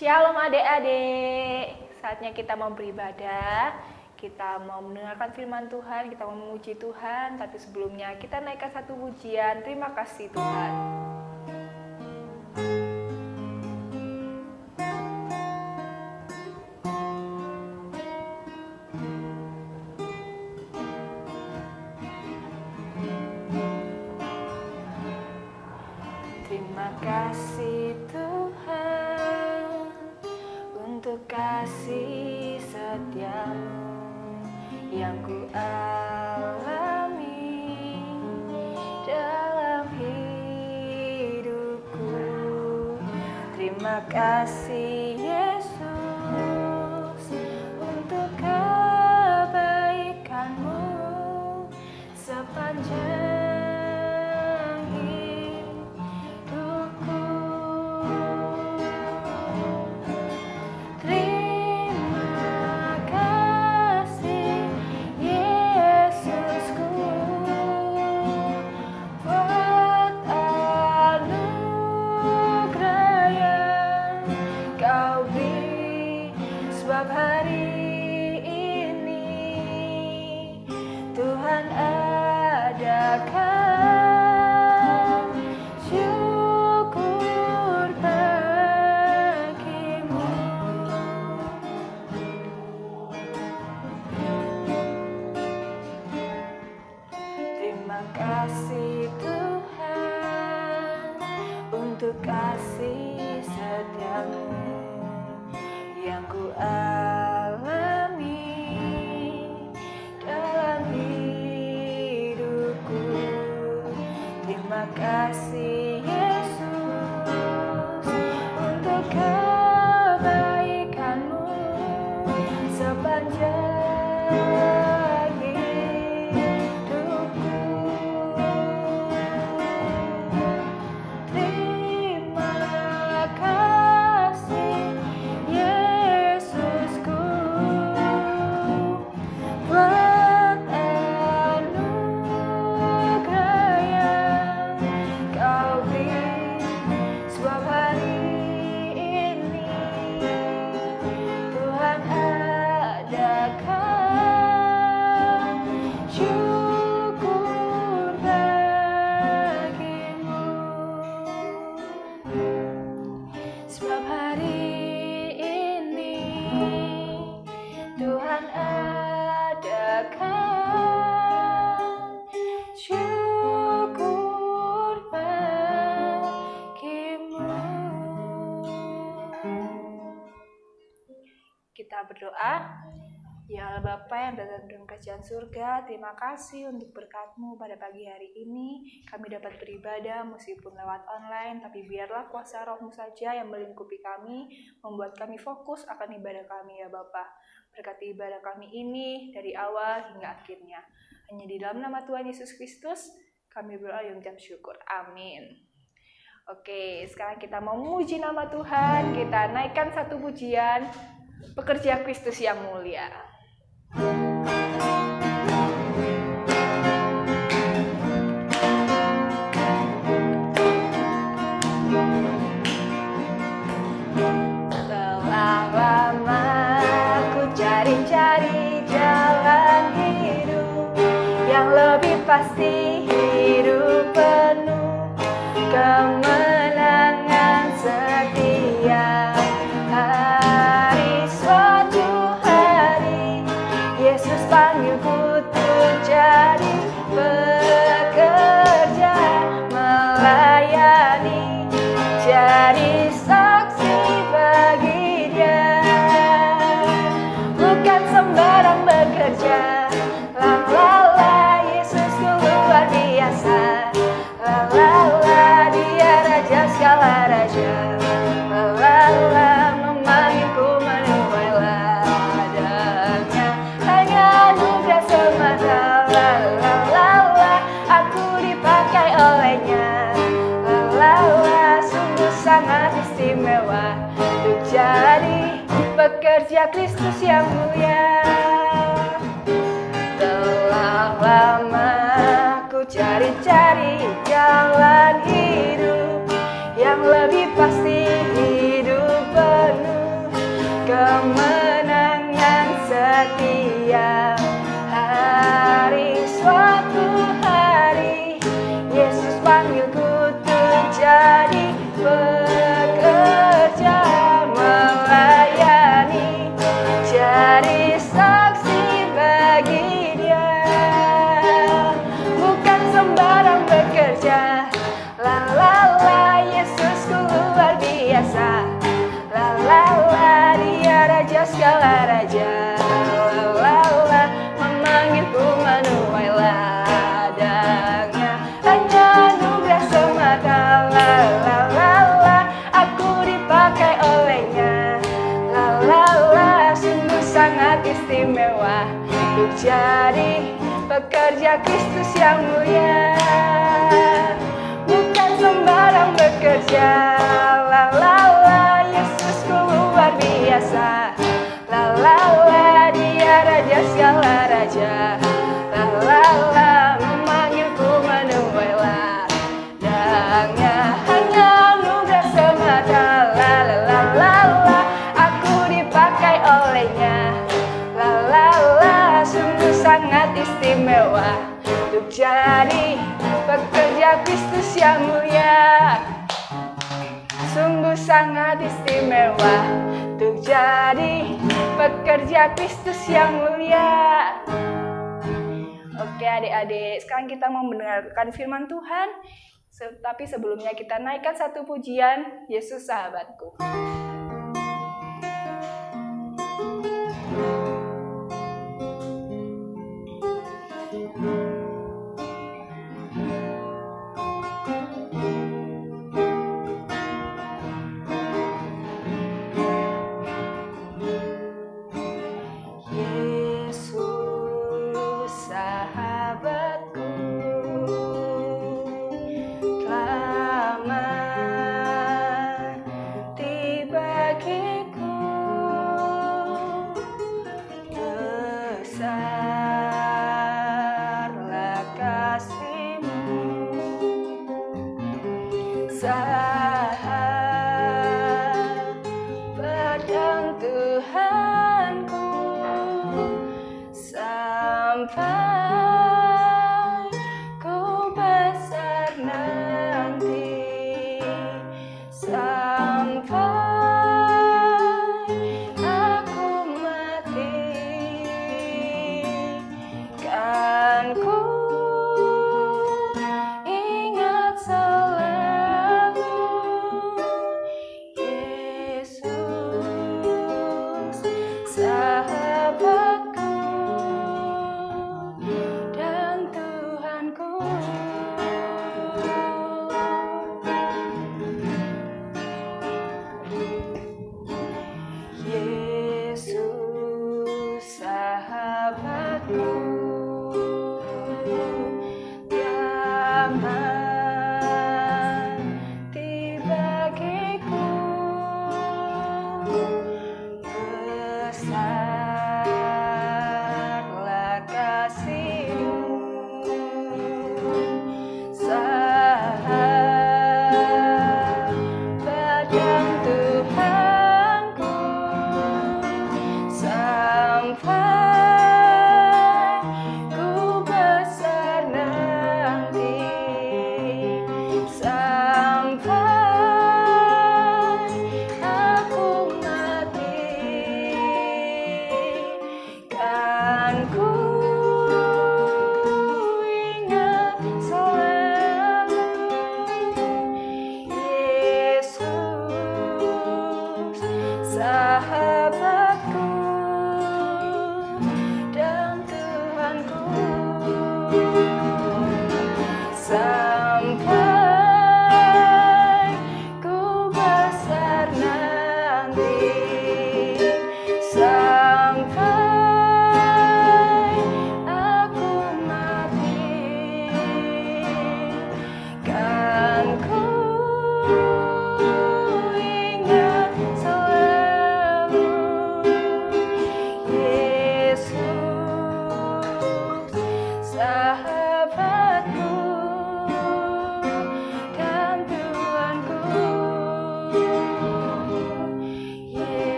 Shalom adik-adik, saatnya kita mau beribadah, kita mau mendengarkan firman Tuhan, kita mau memuji Tuhan. Tapi sebelumnya kita naikkan satu pujian, terima kasih Tuhan. Terima kasih Tuhan untuk kasih setiamu yang ku alami dalam hidupku. Terima kasih Yesus untuk kebaikanmu sepanjang kasih setiamu yang ku alami dalam hidupku. Terima kasih Yesus untuk kebaikanmu sepanjang kita berdoa. Ya Allah Bapa yang berada dalam kerajaan surga, terima kasih untuk berkat-Mu pada pagi hari ini. Kami dapat beribadah meskipun lewat online, tapi biarlah kuasa Roh-Mu saja yang melingkupi kami, membuat kami fokus akan ibadah kami ya Bapa. Berkati ibadah kami ini dari awal hingga akhirnya. Hanya di dalam nama Tuhan Yesus Kristus kami berdoa dan mengucap syukur. Amin. Oke, sekarang kita mau memuji nama Tuhan. Kita naikkan satu pujian, Pekerja Kristus yang mulia. Telah lama ku cari-cari jalan hidup yang lebih pasti, hidup penuh kemenangan setia. Panggilku untuk jadi pekerja, melayani, jadi saksi bagi Dia. Bukan sembarang bekerja, la la la, Yesusku luar biasa, la la la, Dia raja segala raja, la la la, memanggilku menuai ladangnya. Anugerah semata, la la la la, aku dipakai olehnya, la la la, sungguh sangat istimewa untuk jadi pekerja Kristus yang mulia. Telah lama ku cari-cari jalan hidup yang lebih pasti, hidup penuh jadi pekerja Kristus yang mulia. Bukan sembarang bekerja, la la la, Yesusku luar biasa. La la la, Dia raja segala raja. La la la, memanggilku menuailah. Dangnya hanya anugerah semata. La la la la la, aku dipakai olehnya. La la la, sungguh sangat istimewa untuk jadi pekerja Kristus yang mulia. Sungguh sangat istimewa untuk jadi pekerja Kristus yang mulia. Oke adik-adik, sekarang kita mau mendengarkan firman Tuhan. Tapi sebelumnya kita naikkan satu pujian, Yesus sahabatku.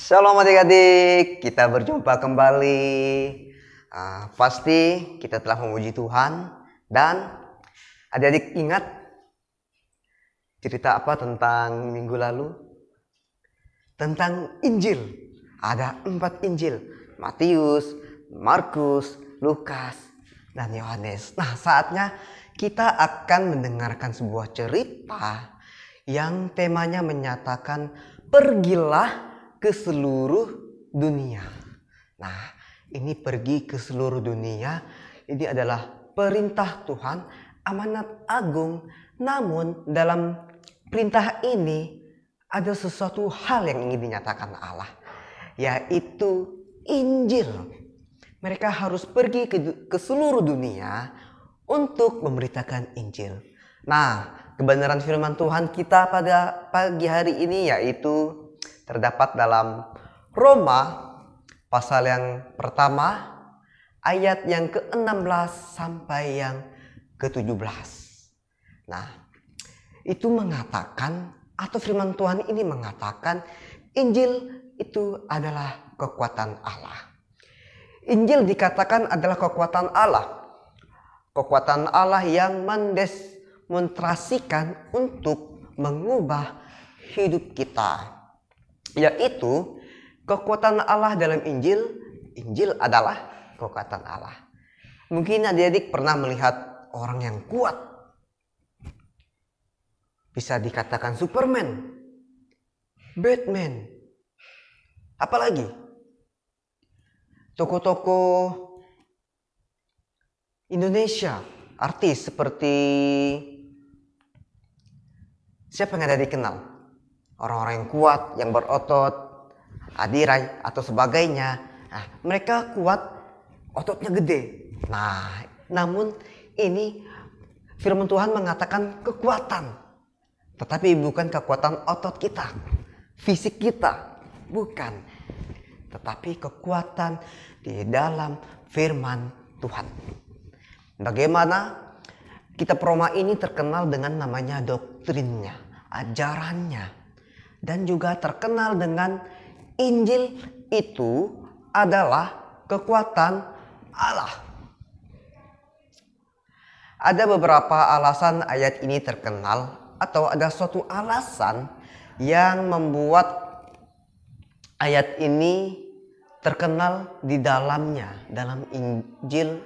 Shalom adik-adik, kita berjumpa kembali. Pasti kita telah memuji Tuhan. Dan adik-adik ingat cerita apa tentang minggu lalu? Tentang Injil. Ada 4 Injil, Matius, Markus, Lukas, dan Yohanes. Nah, saatnya kita akan mendengarkan sebuah cerita yang temanya menyatakan pergilah ke seluruh dunia. Nah, ini pergi ke seluruh dunia, ini adalah perintah Tuhan, amanat agung. Namun dalam perintah ini ada sesuatu hal yang ingin dinyatakan Allah, yaitu Injil. Mereka harus pergi ke seluruh dunia untuk memberitakan Injil. Nah, kebenaran firman Tuhan kita pada pagi hari ini yaitu terdapat dalam Roma pasal yang pertama ayat yang ke-16 sampai yang ke-17. Nah, itu mengatakan atau firman Tuhan ini mengatakan Injil itu adalah kekuatan Allah. Injil dikatakan adalah kekuatan Allah. Kekuatan Allah yang mendemonstrasikan untuk mengubah hidup kita. Yaitu kekuatan Allah dalam Injil. Injil adalah kekuatan Allah. Mungkin adik-adik pernah melihat orang yang kuat. Bisa dikatakan Superman, Batman, apalagi tokoh-tokoh Indonesia, artis seperti siapa yang ada dikenal? Orang-orang yang kuat, yang berotot, Adirai atau sebagainya. Nah, mereka kuat, ototnya gede. Nah, namun ini firman Tuhan mengatakan kekuatan. Tetapi bukan kekuatan otot kita, fisik kita, bukan. Tetapi kekuatan di dalam firman Tuhan. Bagaimana kitab Roma ini terkenal dengan namanya doktrinnya, ajarannya. Dan juga terkenal dengan Injil itu adalah kekuatan Allah. Ada beberapa alasan ayat ini terkenal atau ada suatu alasan yang membuat ayat ini terkenal di dalamnya. Dalam Injil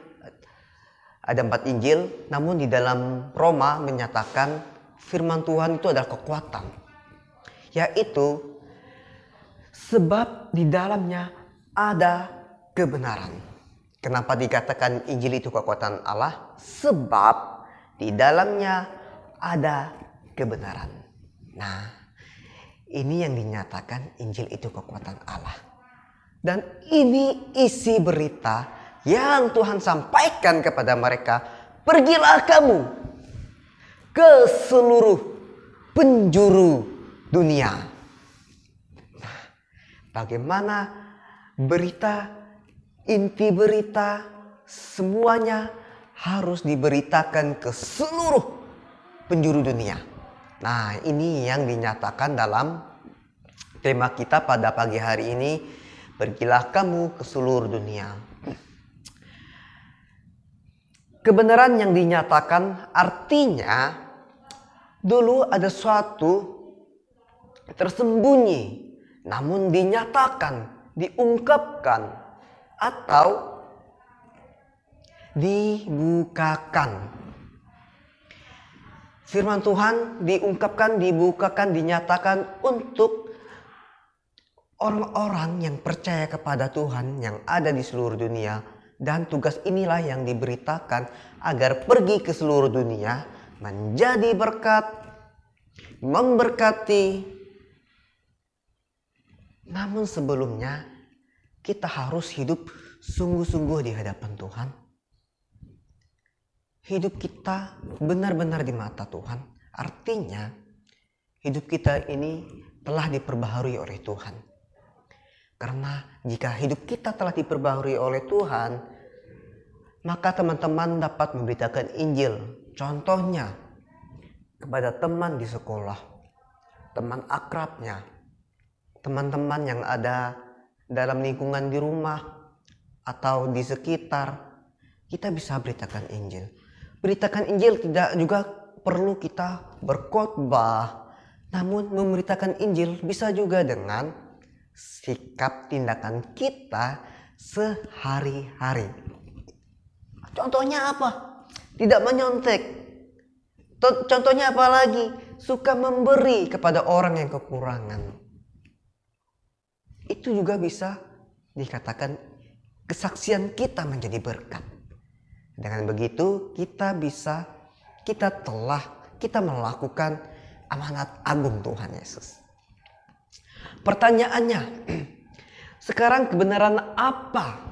ada 4 Injil, namun di dalam Roma menyatakan firman Tuhan itu adalah kekuatan. Yaitu sebab di dalamnya ada kebenaran. Kenapa dikatakan Injil itu kekuatan Allah? Sebab di dalamnya ada kebenaran. Nah, ini yang dinyatakan Injil itu kekuatan Allah. Dan ini isi berita yang Tuhan sampaikan kepada mereka. Pergilah kamu ke seluruh penjuru dunia. Nah, bagaimana berita, inti berita, semuanya harus diberitakan ke seluruh penjuru dunia. Nah, ini yang dinyatakan dalam tema kita pada pagi hari ini. Pergilah kamu ke seluruh dunia. Kebenaran yang dinyatakan artinya dulu ada suatu tersembunyi, namun dinyatakan, diungkapkan, atau dibukakan. Firman Tuhan diungkapkan, dibukakan, dinyatakan untuk orang-orang yang percaya kepada Tuhan yang ada di seluruh dunia. Dan tugas inilah yang diberitakan agar pergi ke seluruh dunia, menjadi berkat, memberkati. Namun sebelumnya kita harus hidup sungguh-sungguh di hadapan Tuhan. Hidup kita benar-benar di mata Tuhan. Artinya hidup kita ini telah diperbaharui oleh Tuhan. Karena jika hidup kita telah diperbaharui oleh Tuhan, maka teman-teman dapat memberitakan Injil. Contohnya kepada teman di sekolah, teman akrabnya, teman-teman yang ada dalam lingkungan di rumah atau di sekitar. Kita bisa beritakan Injil. Beritakan Injil tidak juga perlu kita berkhotbah, namun memberitakan Injil bisa juga dengan sikap tindakan kita sehari-hari. Contohnya apa? Tidak menyontek. Contohnya apa lagi? Suka memberi kepada orang yang kekurangan. itu juga bisa dikatakan kesaksian kita menjadi berkat. Dengan begitu kita melakukan amanat agung Tuhan Yesus. Pertanyaannya, sekarang kebenaran apa?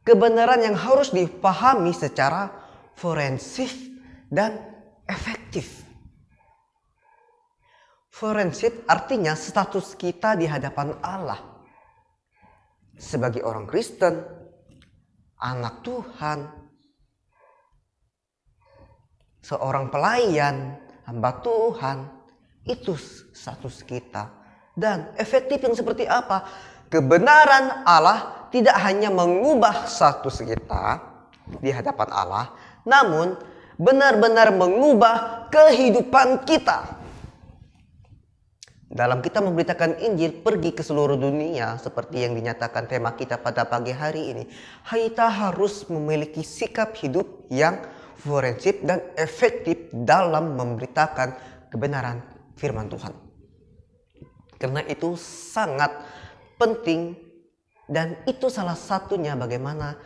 Kebenaran yang harus dipahami secara forensik dan efektif. Forensik artinya status kita di hadapan Allah. Sebagai orang Kristen, anak Tuhan, seorang pelayan, hamba Tuhan, itu status kita. Dan efektif yang seperti apa? Kebenaran Allah tidak hanya mengubah status kita di hadapan Allah, namun benar-benar mengubah kehidupan kita. Dalam kita memberitakan Injil, pergi ke seluruh dunia seperti yang dinyatakan tema kita pada pagi hari ini. Kita harus memiliki sikap hidup yang forensik dan efektif dalam memberitakan kebenaran firman Tuhan. Karena itu sangat penting dan itu salah satunya bagaimana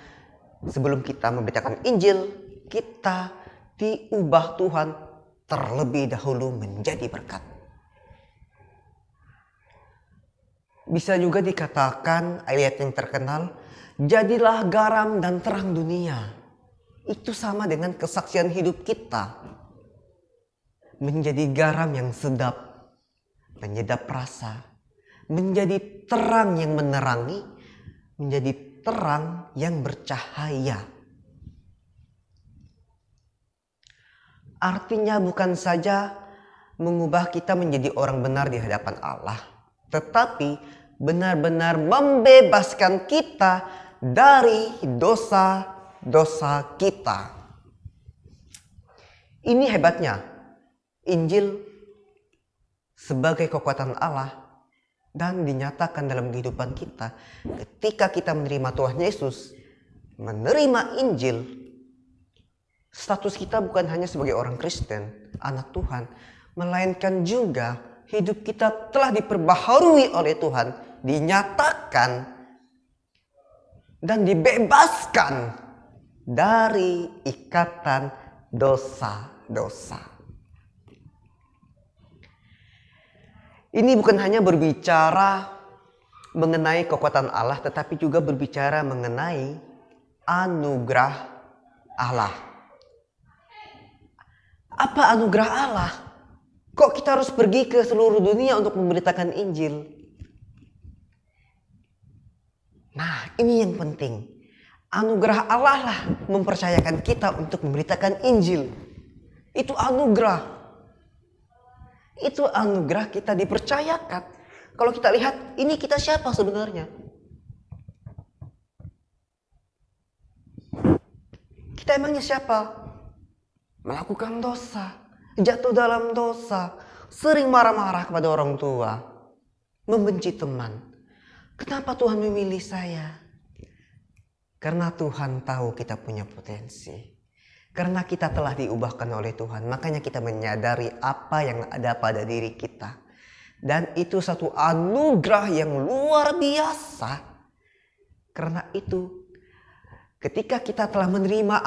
sebelum kita memberitakan Injil, kita diubah Tuhan terlebih dahulu menjadi berkat. Bisa juga dikatakan ayat yang terkenal, jadilah garam dan terang dunia. Itu sama dengan kesaksian hidup kita. Menjadi garam yang sedap, menyedap rasa. Menjadi terang yang menerangi, menjadi terang yang bercahaya. Artinya bukan saja mengubah kita menjadi orang benar di hadapan Allah, tetapi benar-benar membebaskan kita dari dosa-dosa kita. Ini hebatnya, Injil sebagai kekuatan Allah dan dinyatakan dalam kehidupan kita. Ketika kita menerima Tuhan Yesus, menerima Injil, status kita bukan hanya sebagai orang Kristen, anak Tuhan, melainkan juga hidup kita telah diperbaharui oleh Tuhan, dinyatakan dan dibebaskan dari ikatan dosa-dosa. Ini bukan hanya berbicara mengenai kekuatan Allah, tetapi juga berbicara mengenai anugerah Allah. Apa anugerah Allah? Kok kita harus pergi ke seluruh dunia untuk memberitakan Injil? Nah, ini yang penting. Anugerah Allah lah mempercayakan kita untuk memberitakan Injil. Itu anugerah. Itu anugerah kita dipercayakan. Kalau kita lihat, ini kita siapa sebenarnya? Kita emangnya siapa? Melakukan dosa, jatuh dalam dosa, sering marah-marah kepada orang tua, membenci teman. Kenapa Tuhan memilih saya? Karena Tuhan tahu kita punya potensi. Karena kita telah diubahkan oleh Tuhan, makanya kita menyadari apa yang ada pada diri kita. Dan itu satu anugerah yang luar biasa. Karena itu, ketika kita telah menerima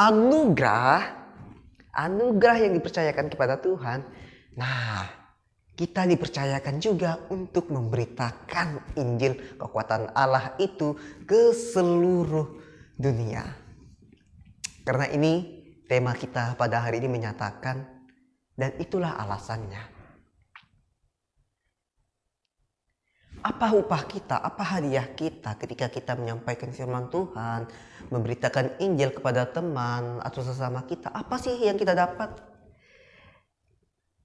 anugerah yang dipercayakan kepada Tuhan, nah, kita dipercayakan juga untuk memberitakan Injil kekuatan Allah itu ke seluruh dunia. Karena ini tema kita pada hari ini menyatakan, dan itulah alasannya. Apa upah kita, apa hadiah kita ketika kita menyampaikan firman Tuhan, memberitakan Injil kepada teman atau sesama kita? Apa sih yang kita dapat?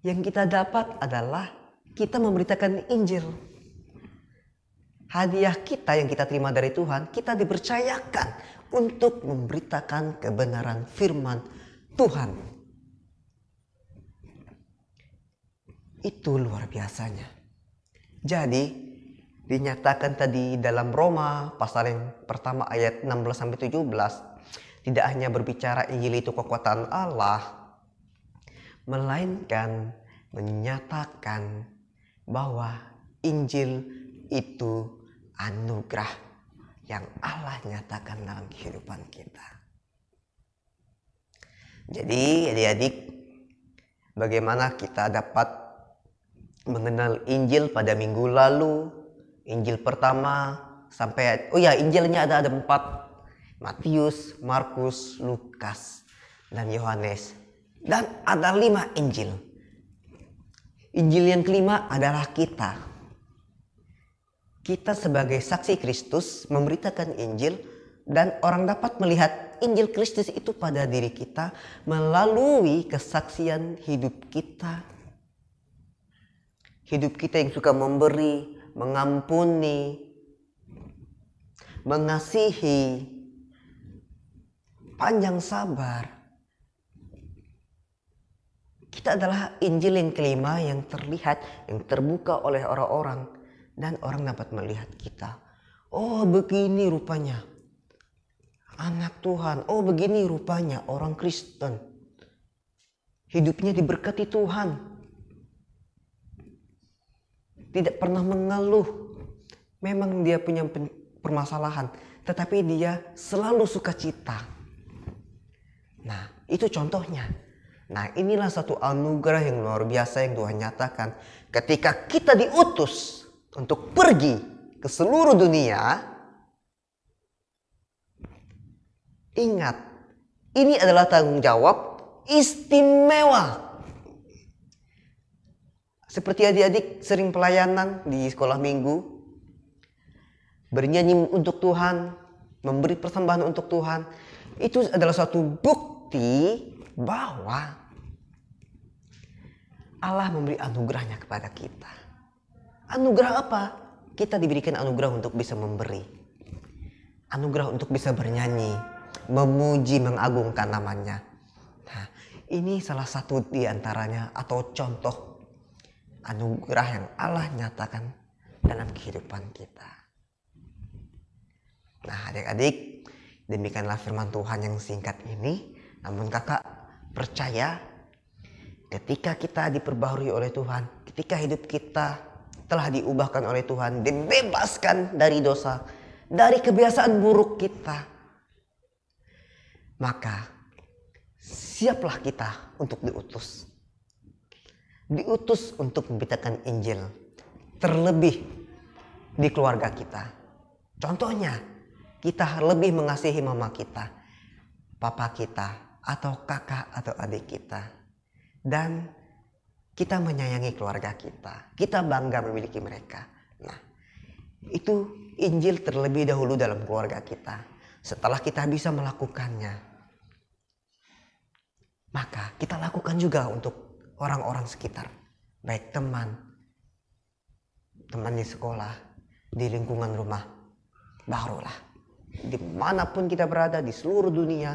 Yang kita dapat adalah kita memberitakan Injil. Hadiah kita yang kita terima dari Tuhan, kita dipercayakan untuk memberitakan kebenaran firman Tuhan. Itu luar biasanya. Jadi dinyatakan tadi dalam Roma pasal yang pertama ayat 16-17, tidak hanya berbicara Injil itu kekuatan Allah, melainkan menyatakan bahwa Injil itu anugerah yang Allah nyatakan dalam kehidupan kita. Jadi adik-adik, bagaimana kita dapat mengenal Injil pada minggu lalu? Injil pertama sampai, Injilnya ada 4. Matius, Markus, Lukas, dan Yohanes. Dan ada 5 Injil. Injil yang kelima adalah kita. Kita sebagai saksi Kristus memberitakan Injil, dan orang dapat melihat Injil Kristus itu pada diri kita melalui kesaksian hidup kita. Hidup kita yang suka memberi, mengampuni, mengasihi, panjang sabar. Kita adalah Injil yang kelima yang terlihat, yang terbuka oleh orang-orang. Dan orang dapat melihat kita. Oh, begini rupanya anak Tuhan. Oh, begini rupanya orang Kristen. Hidupnya diberkati Tuhan. Tidak pernah mengeluh. Memang dia punya permasalahan, tetapi dia selalu sukacita. Nah, itu contohnya. Nah, inilah satu anugerah yang luar biasa yang Tuhan nyatakan. Ketika kita diutus untuk pergi ke seluruh dunia, ingat, ini adalah tanggung jawab istimewa. Seperti adik-adik sering pelayanan di sekolah minggu, bernyanyi untuk Tuhan, memberi persembahan untuk Tuhan. Itu adalah suatu bukti bahwa Allah memberi anugerahnya kepada kita. Anugerah apa? Kita diberikan anugerah untuk bisa memberi. Anugerah untuk bisa bernyanyi, memuji, mengagungkan namanya. Nah, ini salah satu di antaranya atau contoh anugerah yang Allah nyatakan dalam kehidupan kita. Nah, adik-adik, demikianlah firman Tuhan yang singkat ini. Namun kakak percaya ketika kita diperbaharui oleh Tuhan, ketika hidup kita telah diubahkan oleh Tuhan, dibebaskan dari dosa, dari kebiasaan buruk kita, maka siaplah kita untuk diutus. Diutus untuk memberitakan Injil, terlebih di keluarga kita. Contohnya, kita lebih mengasihi mama kita, papa kita, atau kakak atau adik kita. Dan kita menyayangi keluarga kita. Kita bangga memiliki mereka. Nah, itu Injil terlebih dahulu dalam keluarga kita. Setelah kita bisa melakukannya, maka kita lakukan juga untuk orang-orang sekitar. Baik teman di sekolah, di lingkungan rumah. Barulah dimanapun kita berada di seluruh dunia,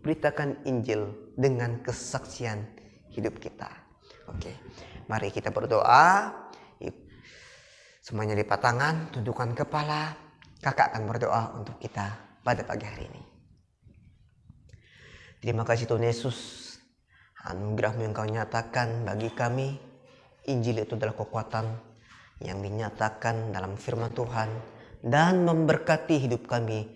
beritakan Injil dengan kesaksian hidup kita. Oke, mari kita berdoa. Semuanya lipat tangan, tundukkan kepala. Kakak akan berdoa untuk kita pada pagi hari ini. Terima kasih Tuhan Yesus, anugerah-Mu yang Kau nyatakan bagi kami. Injil itu adalah kekuatan yang dinyatakan dalam firman Tuhan dan memberkati hidup kami,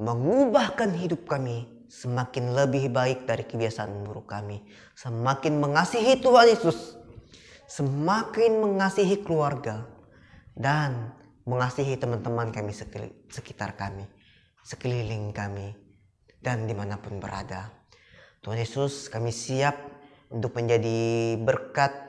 mengubahkan hidup kami semakin lebih baik dari kebiasaan buruk kami, semakin mengasihi Tuhan Yesus, semakin mengasihi keluarga, dan mengasihi teman-teman kami sekitar kami, sekeliling kami, dan dimanapun berada. Tuhan Yesus, kami siap untuk menjadi berkat.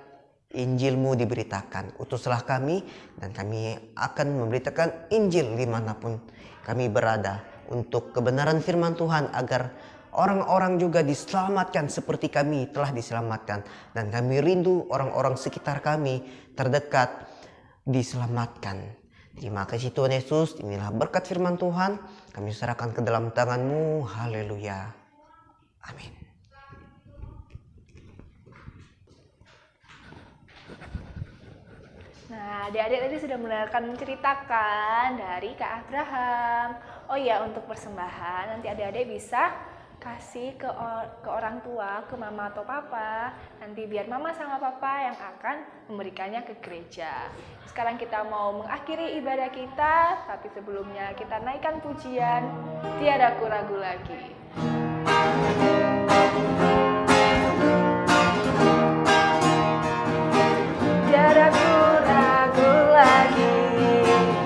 Injil-Mu diberitakan. Utuslah kami, dan kami akan memberitakan Injil dimanapun kami berada, untuk kebenaran firman Tuhan, agar orang-orang juga diselamatkan seperti kami telah diselamatkan. Dan kami rindu orang-orang sekitar kami terdekat diselamatkan. Terima kasih Tuhan Yesus. Inilah berkat firman Tuhan. Kami serahkan ke dalam tangan-Mu. Haleluya. Amin. Nah, adik-adik tadi sudah menceritakan dari Kak Abraham. Oh iya, untuk persembahan nanti adik-adik bisa kasih ke orang tua, ke mama atau papa. Nanti biar mama sama papa yang akan memberikannya ke gereja. Sekarang kita mau mengakhiri ibadah kita, tapi sebelumnya kita naikkan pujian Tiada Ku Ragu Lagi. Tiada ku ragu lagi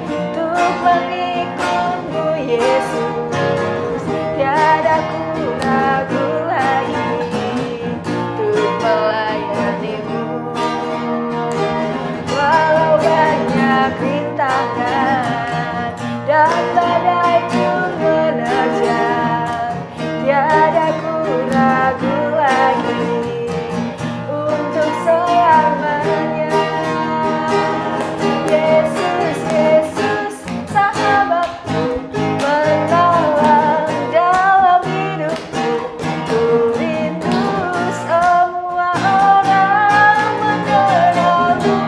untuk mengikutmu Yesus. Tiada ku ragu lagi untuk melayanimu. Walau banyak rintangan dan badai pun menerjang, tiada ku ragu lagi untuk selamanya. Yesus, Yesus, sahabatku, menolong dalam hidupku. Ku rindu semua orang mengenalmu.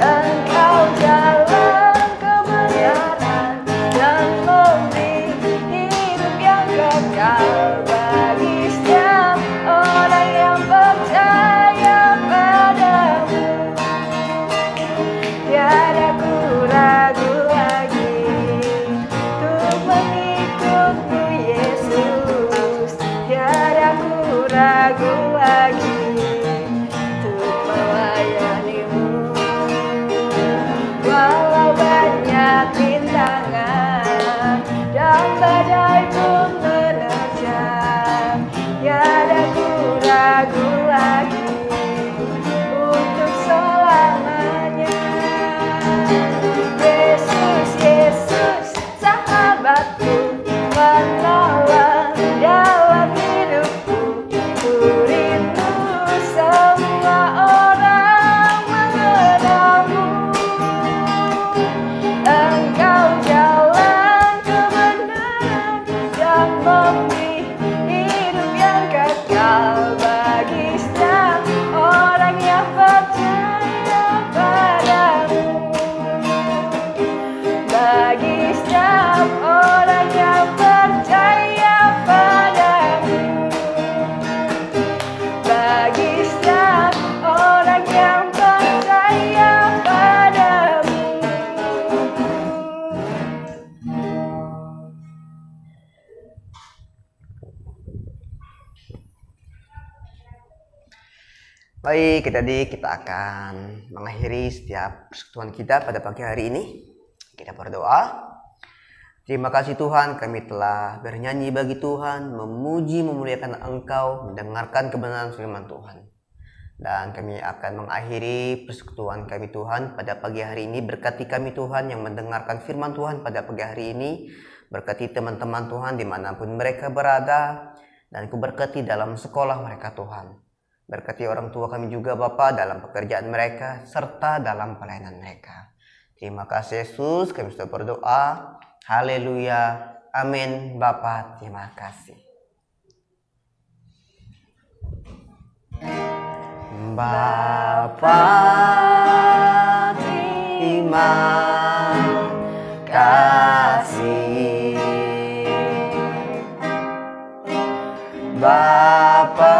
Engkau jalan kebenaran dan memberi hidup yang kekal bagi setiap orang yang percaya padamu. Tiada ku ragu lagi untuk mengikutmu Yesus. Tiada ku ragu lagi untuk melayanimu. Walau banyak rintangan dan badai pun menerjang, tiada ku ragu lagi untuk selamanya. Yesus, Yesus, sahabatku, menolong dalam hidupku. Ku rindu semua orang mengenalmu. Engkau jalan kebenaran dan memberi hidup yang kekal bagi setiap orang yang percaya padamu. Bagi setiap orang yang percaya padamu. Bagi setiap orang yang percaya padamu. Baik, jadi kita akan mengakhiri setiap persekutuan kita pada pagi hari ini. Kita berdoa. Terima kasih Tuhan, kami telah bernyanyi bagi Tuhan, memuji, memuliakan Engkau, mendengarkan kebenaran firman Tuhan. Dan kami akan mengakhiri persekutuan kami Tuhan pada pagi hari ini. Berkati kami Tuhan yang mendengarkan firman Tuhan pada pagi hari ini. Berkati teman-teman Tuhan dimanapun mereka berada. Dan kuberkati dalam sekolah mereka Tuhan. Berkati orang tua kami juga Bapa dalam pekerjaan mereka serta dalam pelayanan mereka. Terima kasih Yesus, kami sudah berdoa. Haleluya. Amin. Bapa, terima kasih. Bapa, terima kasih. Bapa,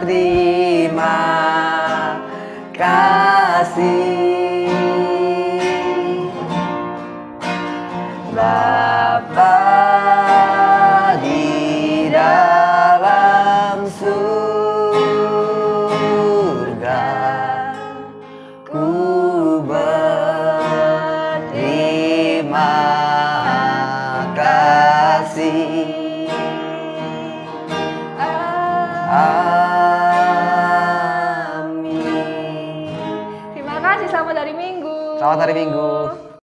terima kasih. Bapa di dalam surga, ku berterima kasih. Amin. Terima kasih, selamat hari Minggu. Selamat hari Minggu.